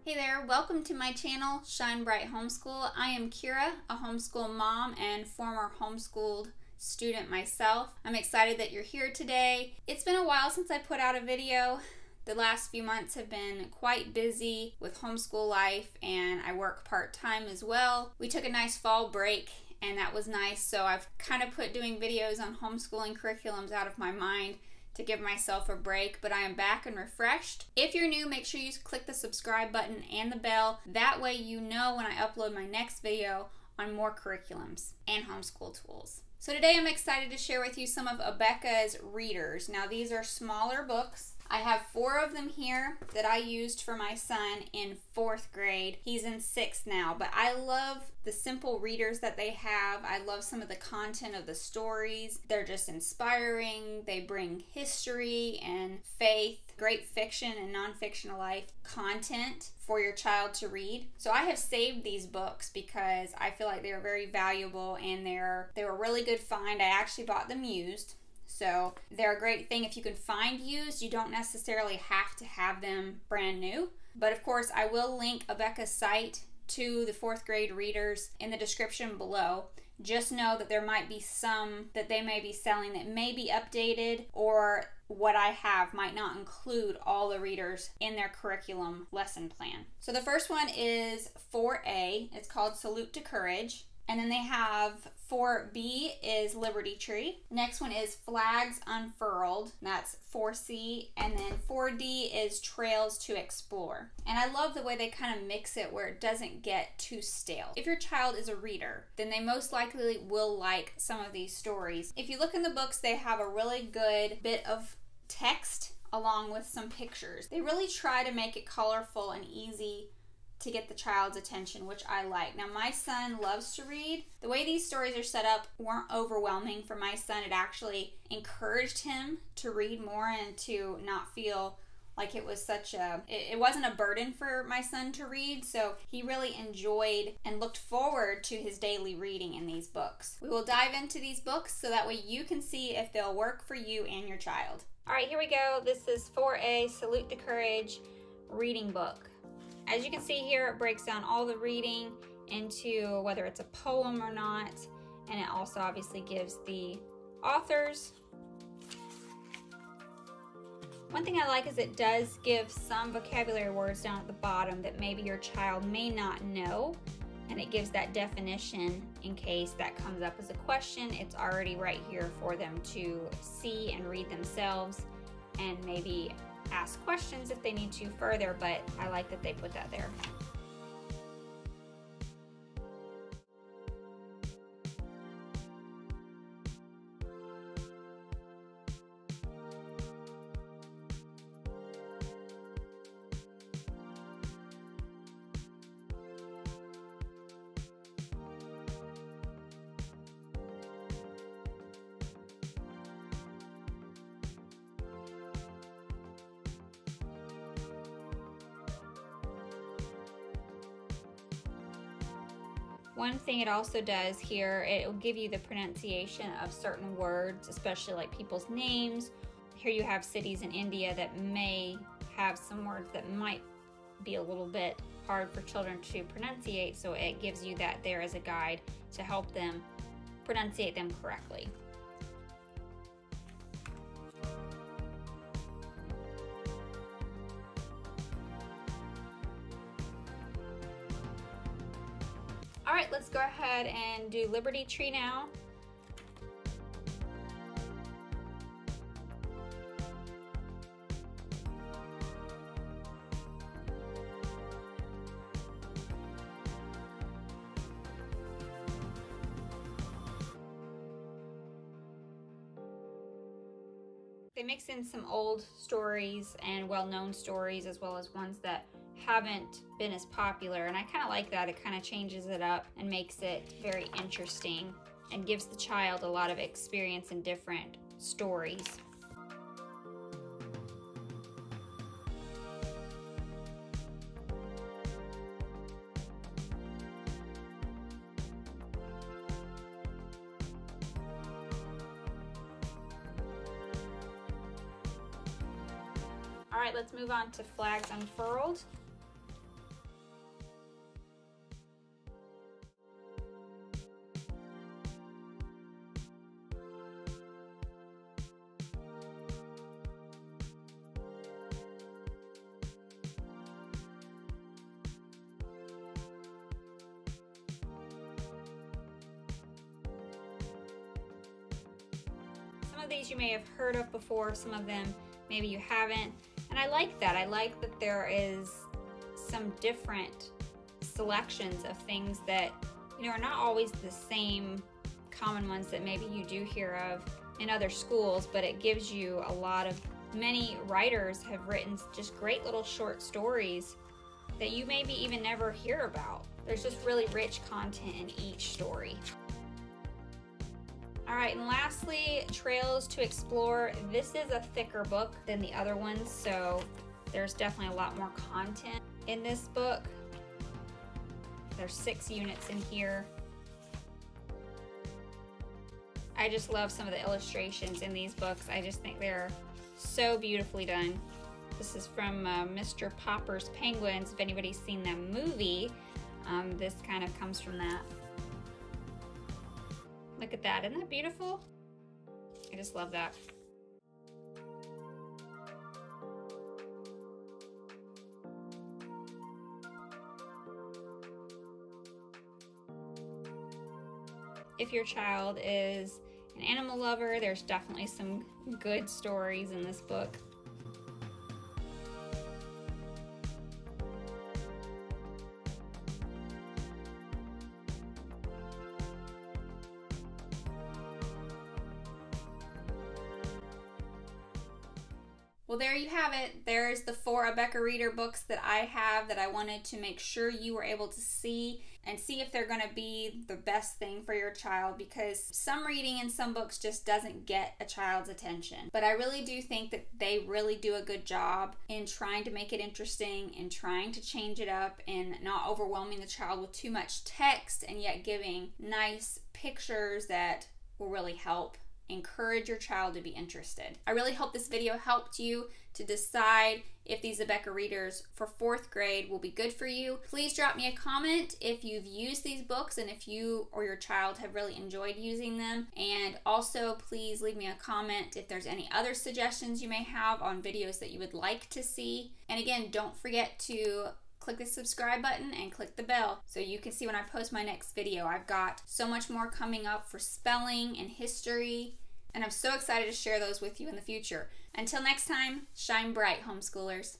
Hey there, welcome to my channel, Shine Bright Homeschool. I am Kira, a homeschool mom and former homeschooled student myself. I'm excited that you're here today. It's been a while since I put out a video. The last few months have been quite busy with homeschool life, and I work part-time as well. We took a nice fall break, and that was nice, so I've kind of put doing videos on homeschooling curriculums out of my mind to give myself a break, but I am back and refreshed. If you're new, make sure you click the subscribe button and the bell. That way you know when I upload my next video on more curriculums and homeschool tools. So today I'm excited to share with you some of ABEKA's readers. Now these are smaller books. I have 4 of them here that I used for my son in 4th grade. He's in 6th now, but I love the simple readers that they have. I love some of the content of the stories. They're just inspiring. They bring history and faith, great fiction and nonfiction alike content for your child to read. So I have saved these books because I feel like they're very valuable and they were a really good find. I actually bought them used. So they're a great thing if you can find used. You don't necessarily have to have them brand new. But of course, I will link ABEKA's site to the 4th grade readers in the description below. Just know that there might be some that they may be selling that may be updated, or what I have might not include all the readers in their curriculum lesson plan. So the first one is 4A. It's called Salute to Courage. And then they have 4B is Liberty Tree. Next one is Flags Unfurled. That's 4C. And then 4D is Trails to Explore. And I love the way they kind of mix it where it doesn't get too stale. If your child is a reader, then they most likely will like some of these stories. If you look in the books, they have a really good bit of text along with some pictures. They really try to make it colorful and easy to get the child's attention, which I like. Now my son loves to read. The way these stories are set up weren't overwhelming for my son. It actually encouraged him to read more and to not feel like it was it wasn't a burden for my son to read, so he really enjoyed and looked forward to his daily reading in these books. We will dive into these books so that way you can see if they'll work for you and your child. All right, here we go. This is 4A, Salute to Courage reading book. As you can see here, it breaks down all the reading into whether it's a poem or not, and it also obviously gives the authors. One thing I like is it does give some vocabulary words down at the bottom that maybe your child may not know, and it gives that definition in case that comes up as a question. It's already right here for them to see and read themselves and maybe ask questions if they need to further, but I like that they put that there. One thing it also does here, it will give you the pronunciation of certain words, especially like people's names. Here you have cities in India that may have some words that might be a little bit hard for children to pronunciate, so it gives you that there as a guide to help them pronunciate them correctly. All right, let's go ahead and do Liberty Tree now. They mix in some old stories and well-known stories as well as ones that haven't been as popular, and I kind of like that. It kind of changes it up and makes it very interesting and gives the child a lot of experience in different stories. All right, let's move on to Flags Unfurled. of these you may have heard of before, some of them maybe you haven't. And I like that. I like that there is some different selections of things that, you know, are not always the same common ones that maybe you do hear of in other schools, but it gives you a lot of, many writers have written just great little short stories that you maybe even never hear about. There's just really rich content in each story. All right, and lastly, Trails to Explore. This is a thicker book than the other ones, so there's definitely a lot more content in this book. There's 6 units in here. I just love some of the illustrations in these books. I just think they're so beautifully done. This is from Mr. Popper's Penguins. If anybody's seen that movie, this kind of comes from that. Look at that, isn't that beautiful? I just love that. If your child is an animal lover, there's definitely some good stories in this book. Well, there you have it. There's the 4 ABEKA Reader books that I have that I wanted to make sure you were able to see and see if they're going to be the best thing for your child, because some reading in some books just doesn't get a child's attention. But I really do think that they really do a good job in trying to make it interesting and trying to change it up and not overwhelming the child with too much text, and yet giving nice pictures that will really help encourage your child to be interested. I really hope this video helped you to decide if these ABEKA readers for 4th grade will be good for you. Please drop me a comment if you've used these books and if you or your child have really enjoyed using them. And also please leave me a comment if there's any other suggestions you may have on videos that you would like to see. And again, don't forget to click the subscribe button and click the bell so you can see when I post my next video. I've got so much more coming up for spelling and history, and I'm so excited to share those with you in the future. Until next time, shine bright, homeschoolers.